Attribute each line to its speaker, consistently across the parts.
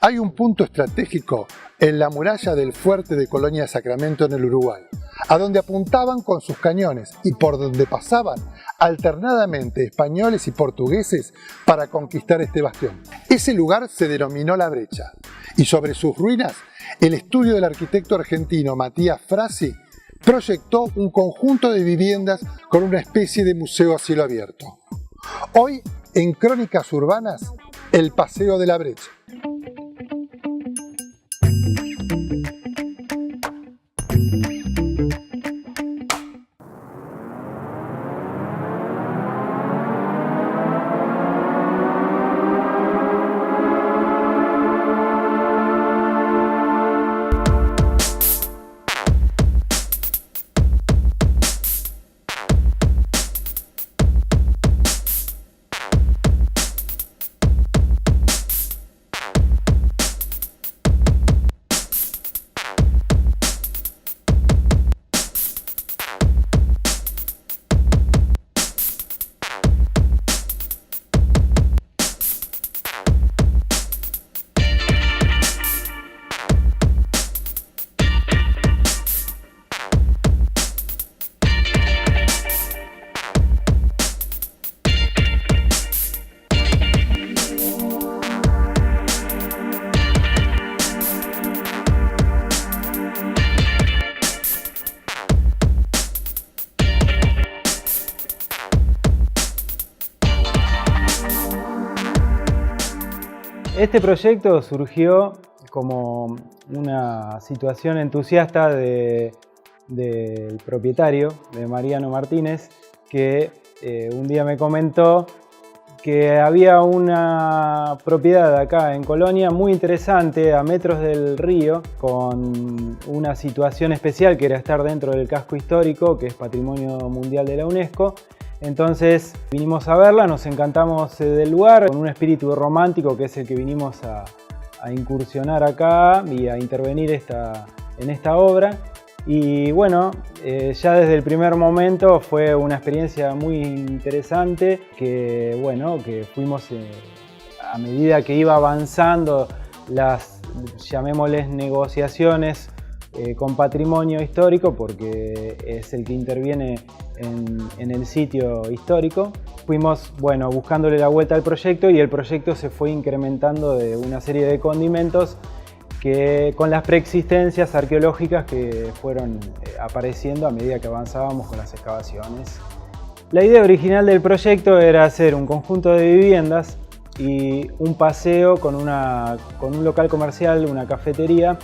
Speaker 1: Hay un punto estratégico en la muralla del fuerte de Colonia de Sacramento en el Uruguay, a donde apuntaban con sus cañones y por donde pasaban alternadamente españoles y portugueses para conquistar este bastión. Ese lugar se denominó La Brecha y sobre sus ruinas el estudio del arquitecto argentino Matías Frasi proyectó un conjunto de viviendas con una especie de museo a cielo abierto. Hoy, en Crónicas Urbanas, el Paseo de la Brecha.
Speaker 2: Este proyecto surgió como una situación entusiasta del propietario, de Mariano Martínez, que un día me comentó que había una propiedad acá en Colonia muy interesante, a metros del río, con una situación especial que era estar dentro del casco histórico, que es Patrimonio Mundial de la UNESCO. Entonces vinimos a verla, nos encantamos del lugar, con un espíritu romántico que es el que vinimos a incursionar acá y a intervenir en esta obra. Y bueno, ya desde el primer momento fue una experiencia muy interesante que fuimos a medida que iba avanzando las, llamémosles, negociaciones con patrimonio histórico, porque es el que interviene en el sitio histórico. Fuimos buscándole la vuelta al proyecto y el proyecto se fue incrementando de una serie de condimentos con las preexistencias arqueológicas que fueron apareciendo a medida que avanzábamos con las excavaciones. La idea original del proyecto era hacer un conjunto de viviendas y un paseo con un local comercial, una cafetería,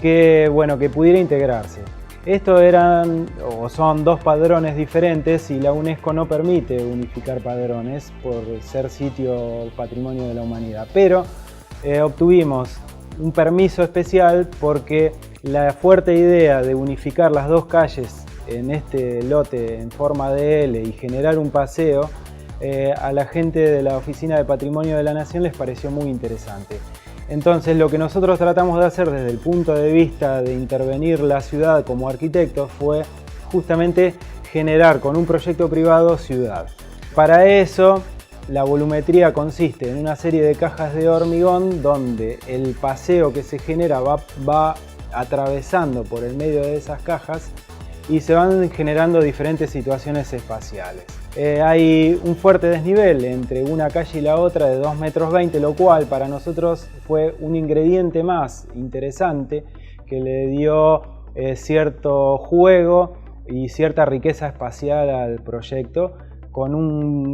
Speaker 2: que pudiera integrarse. Estos son dos padrones diferentes y la UNESCO no permite unificar padrones por ser sitio patrimonio de la humanidad, pero obtuvimos un permiso especial porque la fuerte idea de unificar las dos calles en este lote en forma de L y generar un paseo, a la gente de la Oficina de Patrimonio de la Nación les pareció muy interesante. Entonces lo que nosotros tratamos de hacer desde el punto de vista de intervenir la ciudad como arquitectos fue justamente generar con un proyecto privado ciudad. Para eso la volumetría consiste en una serie de cajas de hormigón donde el paseo que se genera va atravesando por el medio de esas cajas y se van generando diferentes situaciones espaciales. Hay un fuerte desnivel entre una calle y la otra de 2,20 metros, lo cual para nosotros fue un ingrediente más interesante que le dio cierto juego y cierta riqueza espacial al proyecto,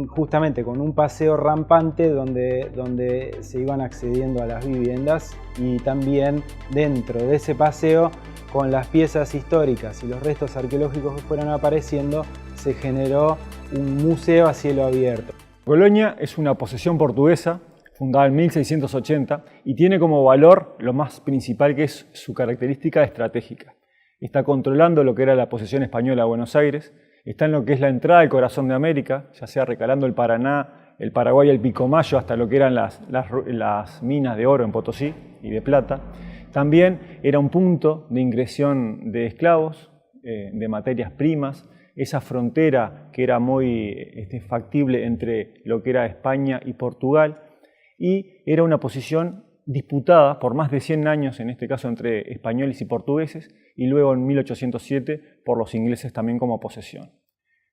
Speaker 2: justamente con un paseo rampante donde se iban accediendo a las viviendas, y también dentro de ese paseo, con las piezas históricas y los restos arqueológicos que fueron apareciendo, se generó un museo a cielo abierto.
Speaker 3: Colonia es una posesión portuguesa fundada en 1680 y tiene como valor lo más principal, que es su característica estratégica. está controlando lo que era la posesión española de Buenos Aires, está en lo que es la entrada al corazón de América, ya sea recalando el Paraná, el Paraguay, el Pilcomayo, hasta lo que eran las minas de oro en Potosí y de plata. También era un punto de ingresión de esclavos, de materias primas, esa frontera que era muy factible entre lo que era España y Portugal, y era una posición disputada por más de 100 años, en este caso entre españoles y portugueses, y luego en 1807 por los ingleses también como posesión.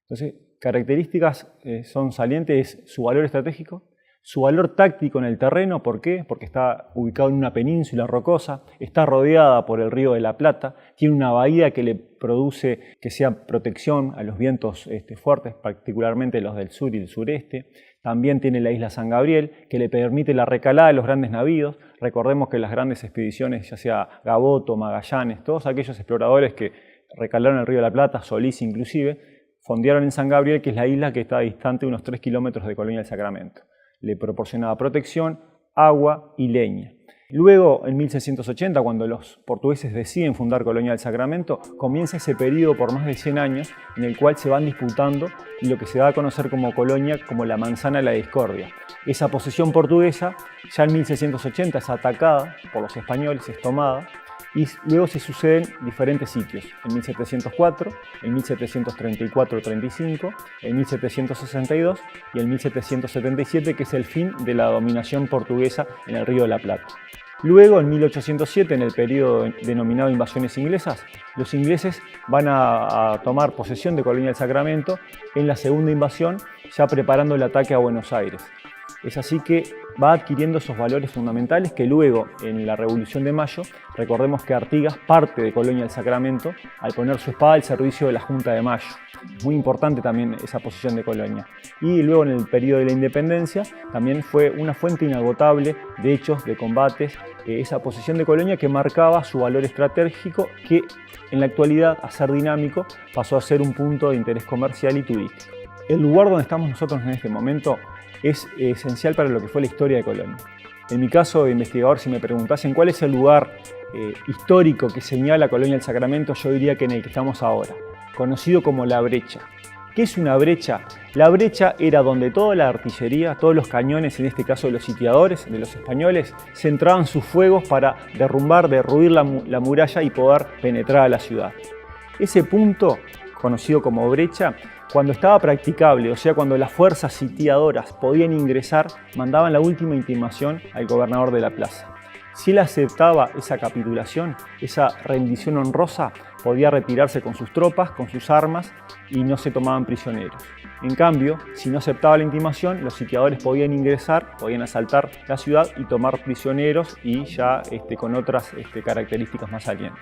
Speaker 3: Entonces, características son salientes, es su valor estratégico, su valor táctico en el terreno. ¿Por qué? Porque está ubicado en una península rocosa, está rodeada por el río de la Plata, tiene una bahía que le produce que sea protección a los vientos fuertes, particularmente los del sur y el sureste. También tiene la isla San Gabriel, que le permite la recalada de los grandes navíos. Recordemos que las grandes expediciones, ya sea Gaboto, Magallanes, todos aquellos exploradores que recalaron el río de la Plata, Solís inclusive, fondearon en San Gabriel, que es la isla que está distante unos 3 kilómetros de Colonia del Sacramento. Le proporcionaba protección, agua y leña. Luego, en 1680, cuando los portugueses deciden fundar Colonia del Sacramento, comienza ese periodo por más de 100 años en el cual se van disputando lo que se da a conocer como Colonia, como la manzana de la discordia. Esa posesión portuguesa, ya en 1680, es atacada por los españoles, es tomada, y luego se suceden diferentes sitios, en 1704, en 1734-35, en 1762 y en 1777, que es el fin de la dominación portuguesa en el Río de la Plata. Luego, en 1807, en el periodo denominado invasiones inglesas, los ingleses van a tomar posesión de Colonia del Sacramento en la segunda invasión, ya preparando el ataque a Buenos Aires. Es así que va adquiriendo esos valores fundamentales que luego, en la Revolución de Mayo, recordemos que Artigas parte de Colonia del Sacramento al poner su espada al servicio de la Junta de Mayo. Muy importante también esa posición de Colonia. Y luego, en el periodo de la Independencia, también fue una fuente inagotable de hechos, de combates, esa posición de Colonia que marcaba su valor estratégico, que en la actualidad, a ser dinámico, pasó a ser un punto de interés comercial y turístico. El lugar donde estamos nosotros en este momento es esencial para lo que fue la historia de Colonia. En mi caso de investigador, si me preguntasen cuál es el lugar histórico que señala Colonia del Sacramento, yo diría que en el que estamos ahora, conocido como La Brecha. ¿Qué es una brecha? La brecha era donde toda la artillería, todos los cañones, en este caso de los sitiadores, de los españoles, centraban sus fuegos para derrumbar, derruir la muralla y poder penetrar a la ciudad. Ese punto, conocido como brecha, cuando estaba practicable, o sea, cuando las fuerzas sitiadoras podían ingresar, mandaban la última intimación al gobernador de la plaza. Si él aceptaba esa capitulación, esa rendición honrosa, podía retirarse con sus tropas, con sus armas, y no se tomaban prisioneros. En cambio, si no aceptaba la intimación, los sitiadores podían ingresar, podían asaltar la ciudad y tomar prisioneros, y ya con otras características más salientes.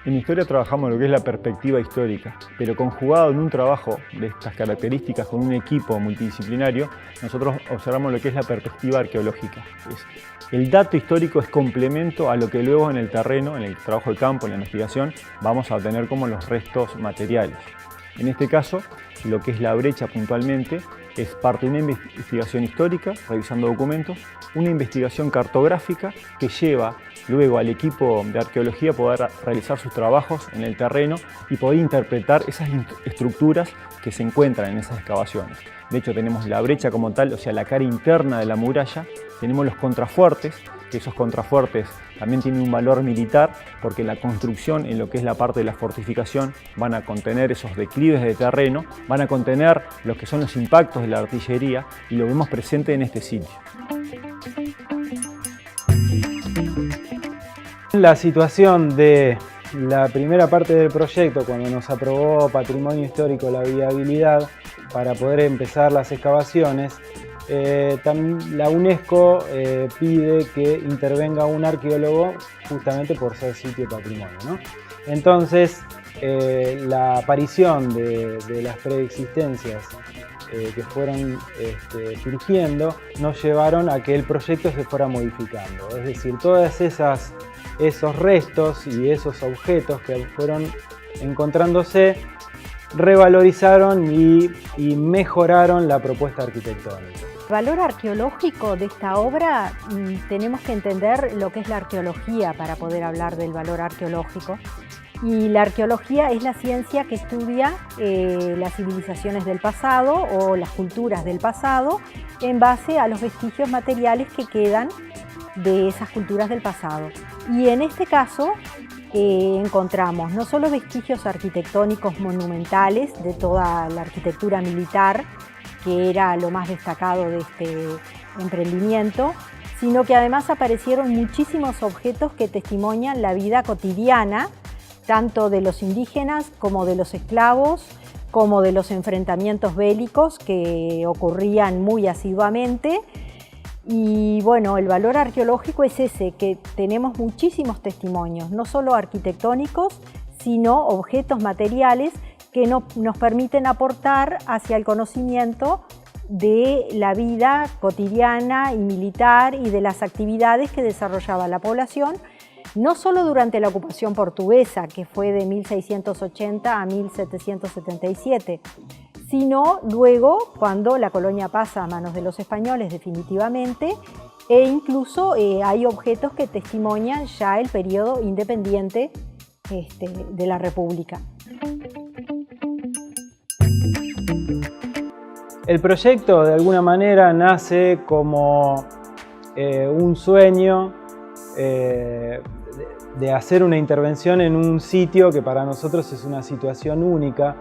Speaker 3: En historia trabajamos lo que es la perspectiva histórica, pero conjugado en un trabajo de estas características con un equipo multidisciplinario, nosotros observamos lo que es la perspectiva arqueológica. El dato histórico es complemento a lo que luego en el terreno, en el trabajo de campo, en la investigación, vamos a obtener como los restos materiales. En este caso, lo que es La Brecha puntualmente es parte de una investigación histórica, revisando documentos, una investigación cartográfica que lleva luego al equipo de arqueología a poder realizar sus trabajos en el terreno y poder interpretar esas estructuras que se encuentran en esas excavaciones. De hecho, tenemos la brecha como tal, o sea, la cara interna de la muralla, tenemos los contrafuertes, que esos contrafuertes también tienen un valor militar porque la construcción en lo que es la parte de la fortificación van a contener esos declives de terreno, van a contener lo que son los impactos de la artillería y lo vemos presente en este sitio.
Speaker 2: La situación de la primera parte del proyecto, cuando nos aprobó Patrimonio Histórico la viabilidad para poder empezar las excavaciones, la UNESCO pide que intervenga un arqueólogo justamente por ser sitio patrimonio, ¿no? Entonces, la aparición de las preexistencias que fueron surgiendo nos llevaron a que el proyecto se fuera modificando. Es decir, todas esos restos y esos objetos que fueron encontrándose revalorizaron y mejoraron la propuesta arquitectónica.
Speaker 4: El valor arqueológico de esta obra, tenemos que entender lo que es la arqueología para poder hablar del valor arqueológico. Y la arqueología es la ciencia que estudia las civilizaciones del pasado o las culturas del pasado en base a los vestigios materiales que quedan de esas culturas del pasado. Y en este caso encontramos no solo vestigios arquitectónicos monumentales de toda la arquitectura militar, que era lo más destacado de este emprendimiento, sino que además aparecieron muchísimos objetos que testimonian la vida cotidiana, tanto de los indígenas como de los esclavos, como de los enfrentamientos bélicos que ocurrían muy asiduamente. Y bueno, el valor arqueológico es ese, que tenemos muchísimos testimonios, no solo arquitectónicos, sino objetos materiales que nos permiten aportar hacia el conocimiento de la vida cotidiana y militar y de las actividades que desarrollaba la población, no solo durante la ocupación portuguesa, que fue de 1680 a 1777, sino luego cuando la colonia pasa a manos de los españoles definitivamente, e incluso hay objetos que testimonian ya el periodo independiente de la República.
Speaker 2: El proyecto de alguna manera nace como un sueño de hacer una intervención en un sitio que para nosotros es una situación única,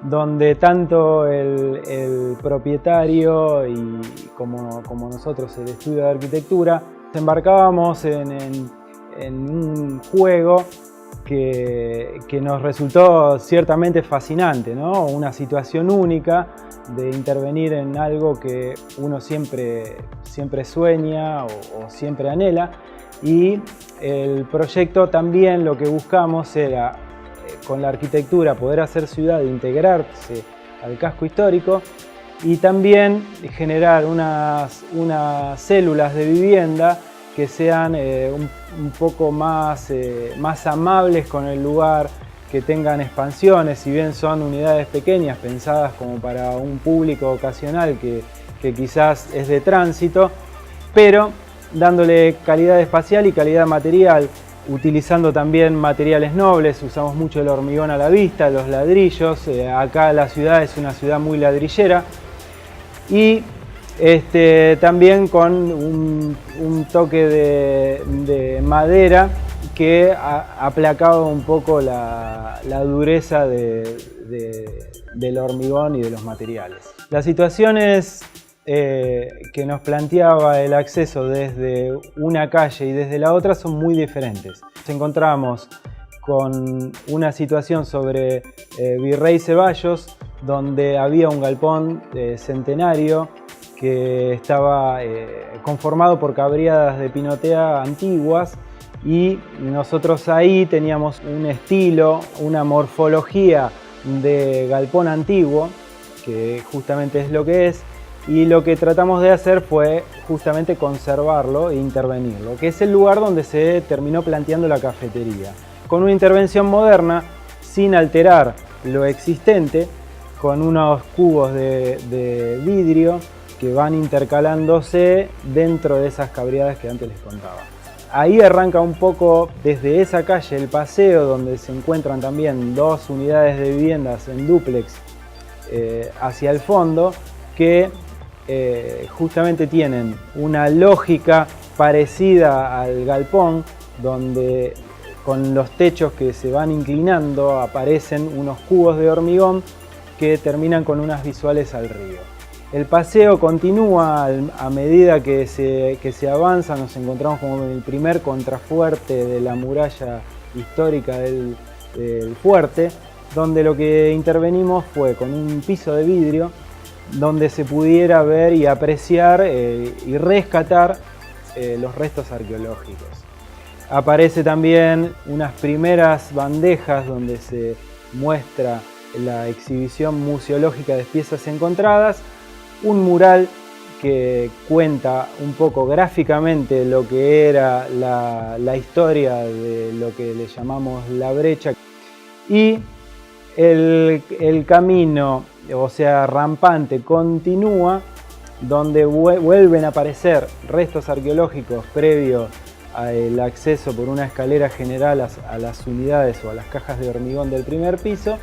Speaker 2: donde tanto el propietario y como nosotros el estudio de arquitectura nos embarcábamos en un juego que nos resultó ciertamente fascinante, ¿no? Una situación única de intervenir en algo que uno siempre sueña o siempre anhela, y el proyecto también lo que buscamos era con la arquitectura poder hacer ciudad, integrarse al casco histórico y también generar unas células de vivienda que sean un poco más amables con el lugar, que tengan expansiones, si bien son unidades pequeñas pensadas como para un público ocasional que quizás es de tránsito, pero dándole calidad espacial y calidad material, utilizando también materiales nobles. Usamos mucho el hormigón a la vista, los ladrillos. Acá la ciudad es una ciudad muy ladrillera, y también con un toque de madera que ha aplacado un poco la dureza del hormigón y de los materiales. Las situaciones que nos planteaba el acceso desde una calle y desde la otra son muy diferentes. Nos encontramos con una situación sobre Virrey Ceballos, donde había un galpón centenario que estaba conformado por cabriadas de pinotea antiguas, y nosotros ahí teníamos un estilo, una morfología de galpón antiguo, que justamente es lo que es, y lo que tratamos de hacer fue justamente conservarlo e intervenirlo, que es el lugar donde se terminó planteando la cafetería, con una intervención moderna, sin alterar lo existente, con unos cubos de vidrio que van intercalándose dentro de esas cabriadas que antes les contaba. Ahí arranca un poco desde esa calle el paseo, donde se encuentran también dos unidades de viviendas en dúplex hacia el fondo, que justamente tienen una lógica parecida al galpón, donde con los techos que se van inclinando aparecen unos cubos de hormigón que terminan con unas visuales al río. El paseo continúa a medida que se avanza. Nos encontramos como en el primer contrafuerte de la muralla histórica del fuerte, donde lo que intervenimos fue con un piso de vidrio donde se pudiera ver y apreciar y rescatar los restos arqueológicos. Aparece también unas primeras bandejas donde se muestra la exhibición museológica de piezas encontradas, un mural que cuenta un poco gráficamente lo que era la historia de lo que le llamamos la brecha, y el camino, o sea, rampante, continúa, donde vuelven a aparecer restos arqueológicos previos el acceso por una escalera general a las unidades o a las cajas de hormigón del primer piso,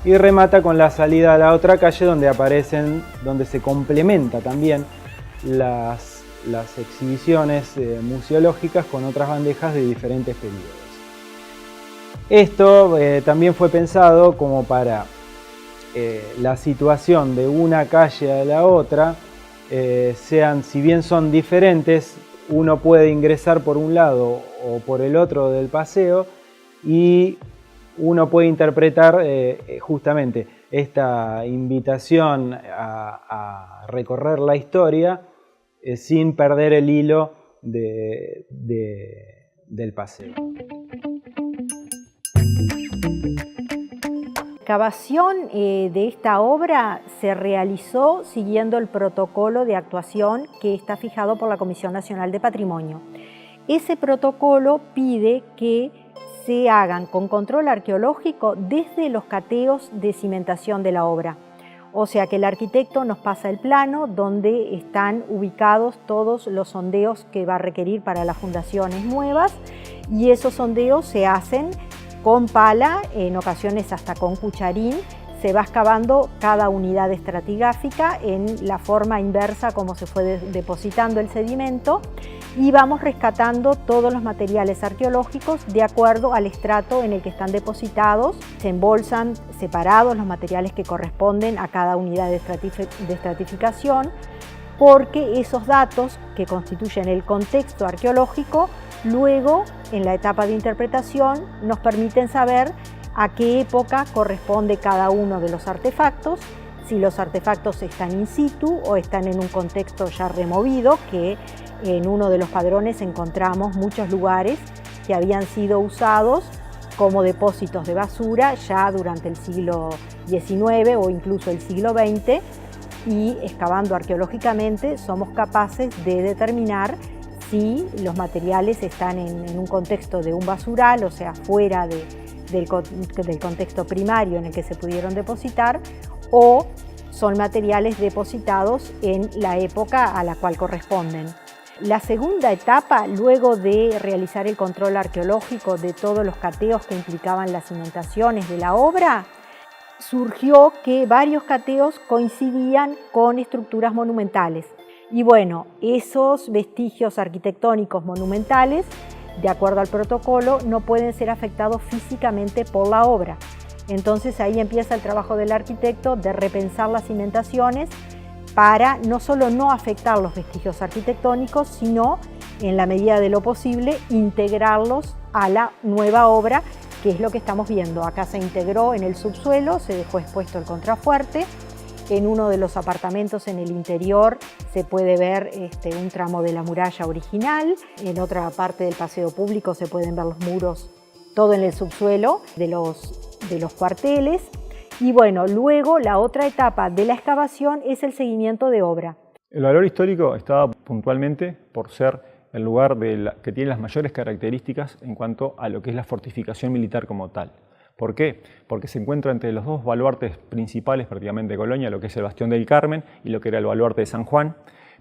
Speaker 2: y remata con la salida a la otra calle donde se complementa también las exhibiciones museológicas con otras bandejas de diferentes periodos. Esto también fue pensado como para la situación de una calle a la otra, si bien son diferentes, uno puede ingresar por un lado o por el otro del paseo y uno puede interpretar justamente esta invitación a recorrer la historia sin perder el hilo del paseo.
Speaker 4: La excavación de esta obra se realizó siguiendo el protocolo de actuación que está fijado por la Comisión Nacional de Patrimonio. Ese protocolo pide que se hagan con control arqueológico desde los cateos de cimentación de la obra. O sea que el arquitecto nos pasa el plano donde están ubicados todos los sondeos que va a requerir para las fundaciones nuevas, y esos sondeos se hacen con pala, en ocasiones hasta con cucharín. Se va excavando cada unidad estratigráfica en la forma inversa como se fue depositando el sedimento, y vamos rescatando todos los materiales arqueológicos de acuerdo al estrato en el que están depositados. Se embolsan separados los materiales que corresponden a cada unidad de estratificación, porque esos datos que constituyen el contexto arqueológico luego, en la etapa de interpretación, nos permiten saber a qué época corresponde cada uno de los artefactos, si los artefactos están in situ o están en un contexto ya removido, que en uno de los padrones encontramos muchos lugares que habían sido usados como depósitos de basura ya durante el siglo XIX o incluso el siglo XX, y excavando arqueológicamente somos capaces de determinar si los materiales están en un contexto de un basural, o sea, fuera del contexto primario en el que se pudieron depositar, o son materiales depositados en la época a la cual corresponden. La segunda etapa, luego de realizar el control arqueológico de todos los cateos que implicaban las cimentaciones de la obra, surgió que varios cateos coincidían con estructuras monumentales. Y bueno, esos vestigios arquitectónicos monumentales, de acuerdo al protocolo, no pueden ser afectados físicamente por la obra. Entonces ahí empieza el trabajo del arquitecto de repensar las cimentaciones para no solo no afectar los vestigios arquitectónicos, sino, en la medida de lo posible, integrarlos a la nueva obra, que es lo que estamos viendo. Acá se integró en el subsuelo, se dejó expuesto el contrafuerte. En uno de los apartamentos en el interior se puede ver un tramo de la muralla original. En otra parte del paseo público se pueden ver los muros, todo en el subsuelo de los cuarteles. Y bueno, luego la otra etapa de la excavación es el seguimiento de obra.
Speaker 3: El valor histórico está puntualmente por ser el lugar que tiene las mayores características en cuanto a lo que es la fortificación militar como tal. ¿Por qué? Porque se encuentra entre los dos baluartes principales prácticamente de Colonia, lo que es el Bastión del Carmen y lo que era el baluarte de San Juan.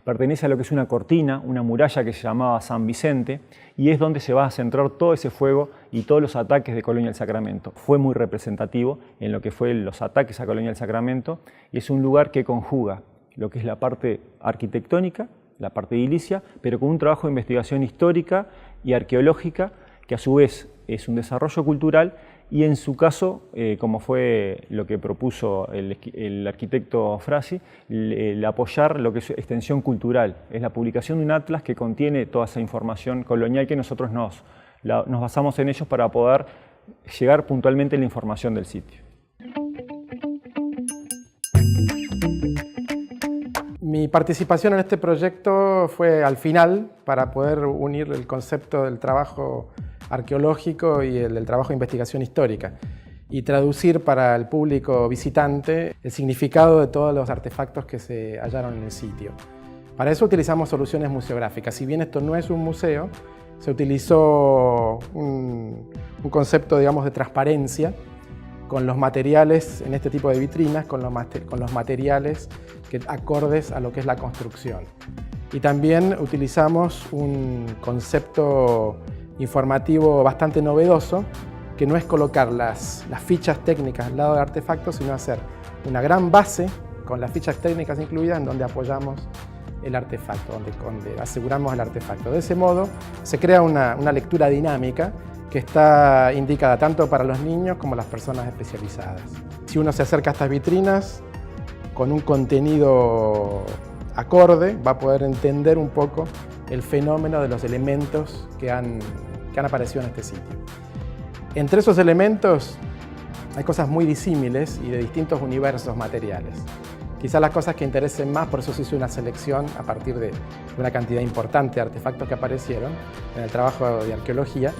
Speaker 3: Pertenece a lo que es una cortina, una muralla que se llamaba San Vicente, y es donde se va a centrar todo ese fuego y todos los ataques de Colonia del Sacramento. Fue muy representativo en lo que fue los ataques a Colonia del Sacramento, y es un lugar que conjuga lo que es la parte arquitectónica, la parte edilicia, pero con un trabajo de investigación histórica y arqueológica, que a su vez es un desarrollo cultural, y en su caso, como fue lo que propuso el arquitecto Frasi, el apoyar lo que es extensión cultural. Es la publicación de un atlas que contiene toda esa información colonial que nosotros nos basamos en ellos para poder llegar puntualmente a la información del sitio.
Speaker 5: Mi participación en este proyecto fue al final para poder unir el concepto del trabajo arqueológico y el del trabajo de investigación histórica y traducir para el público visitante el significado de todos los artefactos que se hallaron en el sitio. Para eso utilizamos soluciones museográficas. Si bien esto no es un museo, se utilizó un concepto, digamos, de transparencia con los materiales en este tipo de vitrinas, con los materiales acordes a lo que es la construcción. Y también utilizamos un concepto informativo bastante novedoso, que no es colocar las fichas técnicas al lado del artefacto, sino hacer una gran base con las fichas técnicas incluidas en donde apoyamos el artefacto, donde aseguramos el artefacto. De ese modo se crea una lectura dinámica que está indicada tanto para los niños como las personas especializadas. Si uno se acerca a estas vitrinas con un contenido acorde, va a poder entender un poco el fenómeno de los elementos que han aparecido en este sitio. Entre esos elementos hay cosas muy disímiles y de distintos universos materiales. Quizás las cosas que interesen más, por eso se hizo una selección a partir de una cantidad importante de artefactos que aparecieron en el trabajo de arqueología.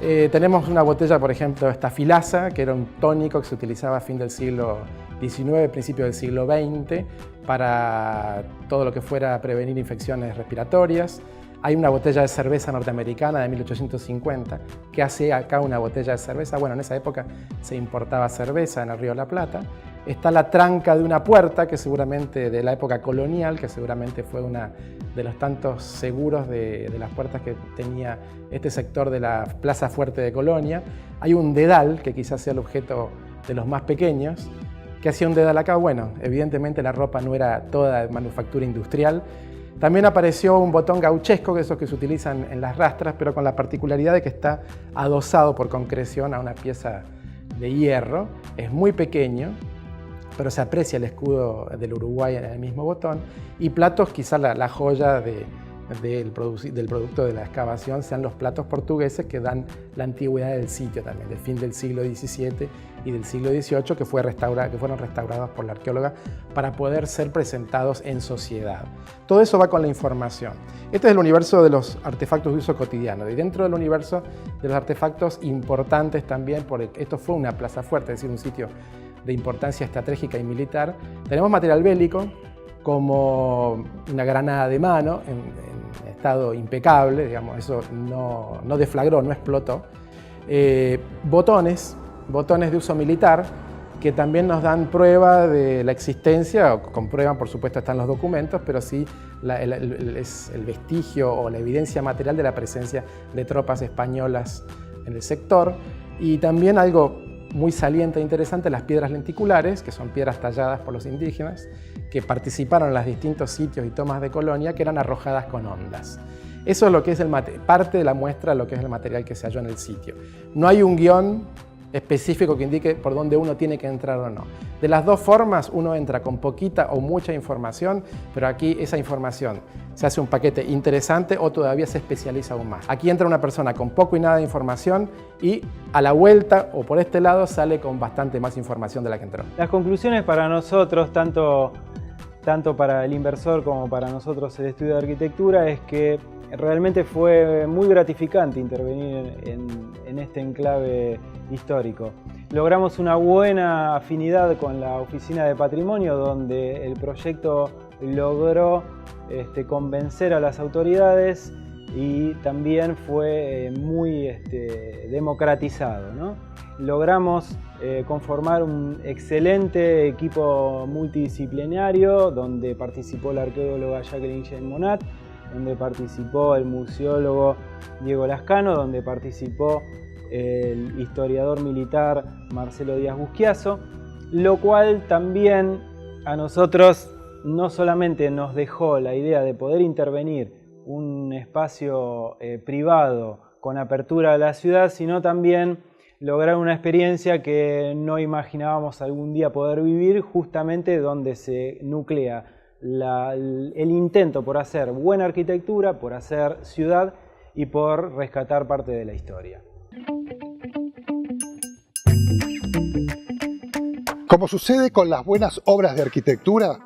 Speaker 5: Tenemos una botella, por ejemplo, estafilasa, que era un tónico que se utilizaba a fin del siglo XIX, principio del siglo XX, para todo lo que fuera prevenir infecciones respiratorias. Hay una botella de cerveza norteamericana de 1850. ¿Qué hace acá una botella de cerveza? Bueno, en esa época se importaba cerveza en el Río de la Plata. Está la tranca de una puerta, que seguramente de la época colonial, que seguramente fue una de los tantos seguros de las puertas que tenía este sector de la Plaza Fuerte de Colonia. Hay un dedal, que quizás sea el objeto de los más pequeños. ¿Qué hacía un dedal acá? Bueno, evidentemente la ropa no era toda de manufactura industrial. También apareció un botón gauchesco, que es esos que se utilizan en las rastras, pero con la particularidad de que está adosado por concreción a una pieza de hierro. Es muy pequeño, pero se aprecia el escudo del Uruguay en el mismo botón. Y platos, quizás la joya del producto de la excavación, sean los platos portugueses que dan la antigüedad del sitio también, del fin del siglo XVII y del siglo XVIII, que fueron restaurados por la arqueóloga para poder ser presentados en sociedad. Todo eso va con la información. Este es el universo de los artefactos de uso cotidiano, y dentro del universo de los artefactos importantes también, porque esto fue una plaza fuerte, es decir, un sitio de importancia estratégica y militar. Tenemos material bélico, como una granada de mano en estado impecable, digamos, eso no deflagró, no explotó. Botones de uso militar, que también nos dan prueba de la existencia, o comprueban, por supuesto, están los documentos, pero sí es el vestigio o la evidencia material de la presencia de tropas españolas en el sector. Y también algo muy saliente e interesante, las piedras lenticulares, que son piedras talladas por los indígenas, que participaron en los distintos sitios y tomas de Colonia, que eran arrojadas con ondas. Eso es lo que es parte de la muestra de lo que es el material que se halló en el sitio. No hay un guión específico que indique por dónde uno tiene que entrar o no. De las dos formas, uno entra con poquita o mucha información, pero aquí esa información se hace un paquete interesante o todavía se especializa aún más. Aquí entra una persona con poco y nada de información y a la vuelta o por este lado sale con bastante más información de la que entró.
Speaker 2: Las conclusiones para nosotros, tanto para el inversor como para nosotros el estudio de arquitectura, es que realmente fue muy gratificante intervenir en este enclave histórico. Logramos una buena afinidad con la Oficina de Patrimonio, donde el proyecto logró convencer a las autoridades y también fue muy democratizado, ¿no? Logramos conformar un excelente equipo multidisciplinario, donde participó la arqueóloga Jacqueline Jean Monat, donde participó el museólogo Diego Lascano, donde participó el historiador militar Marcelo Díaz Busquiazo, lo cual también a nosotros no solamente nos dejó la idea de poder intervenir un espacio privado con apertura a la ciudad, sino también lograr una experiencia que no imaginábamos algún día poder vivir, justamente donde se nuclea el intento por hacer buena arquitectura, por hacer ciudad y por rescatar parte de la historia.
Speaker 1: Como sucede con las buenas obras de arquitectura,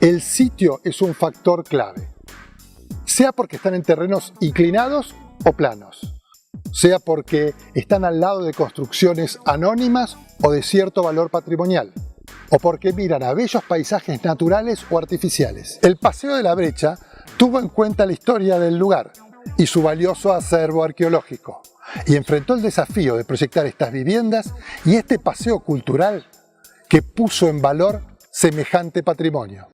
Speaker 1: el sitio es un factor clave, sea porque están en terrenos inclinados o planos, sea porque están al lado de construcciones anónimas o de cierto valor patrimonial, o porque miran a bellos paisajes naturales o artificiales. El Paseo de la Brecha tuvo en cuenta la historia del lugar y su valioso acervo arqueológico, y enfrentó el desafío de proyectar estas viviendas y este paseo cultural que puso en valor semejante patrimonio.